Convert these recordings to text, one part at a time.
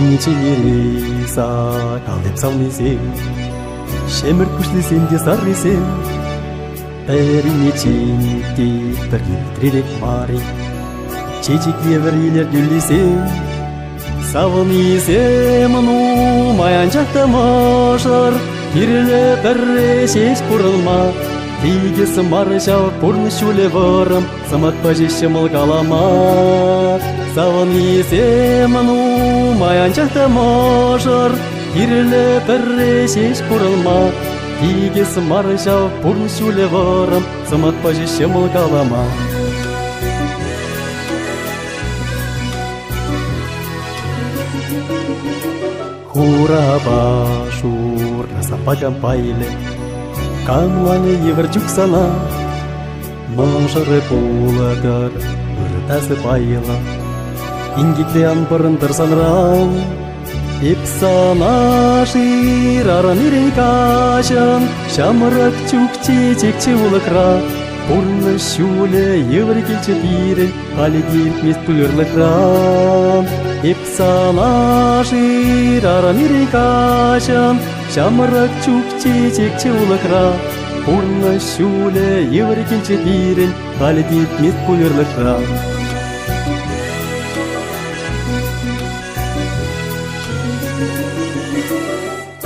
Ничего калдеп салмайсың, шемір күшлесең де саррисың, бәріне чейнікте бір елтірелек мари, чечекле бір елер дүлесең, савын есем ну маян жақта мажар, кирілі бір шеш бұрылма, Тиге сымары жауып бұрны шөлі варым, сыматпа жеші мұлғалама. Савын есем ну маян жақта мажар, кирілі бір шеш бұрылма, Тиге сымары жауып бұрны шөлі варым, сыматпа жеші мұлғалама. Хураба шур насапагам пайле, Камланы евірчук сана, Мұжыры боладыр, ұртасы байыла, Ингекле анбырын тұрсанран, Епсана жирарын ерен кашын, Шамырак чукче чекче улықра, Бұрны шуле евір келчі тирін, Қалі келтмес бұлырлықран. Епсана жирарын ерен кашын, Шамырак чукче чекче улықра, Бұрны шуле евір келчі тирін, Қалі келтмес бұлырлықра.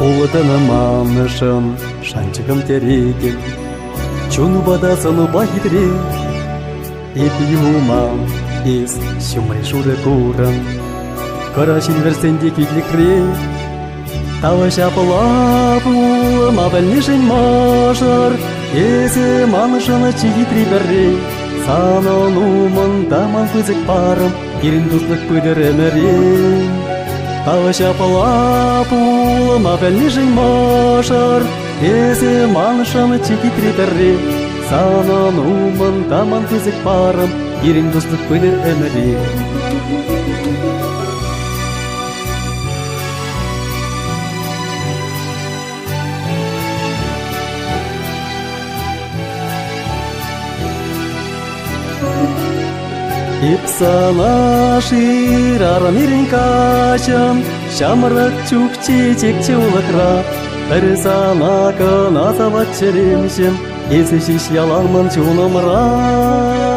Полытыны манышын, шанчығым тереген, Чуну бадасыны бахитре, Эп юмам, ес шумры шуры курын, Карашин версенде кеглікре, Тава шапылапу, мабәлнешін мажар, Есі манышыны чигитри бәрре, Санын умын даман күзік барым, Керін дуслық көдір әмірен. Тава шапылапу, мабәлнешін мажар, Есі манышыны чигитри бәрре, Санын умын даман күзік барым, Керін дуслық көдір әмірен. Епсана жирарын ерен кашын, Шамырак чукче чекче улықра, Бір сана кына зават черемшім, Есі шеш яланмын чунымра.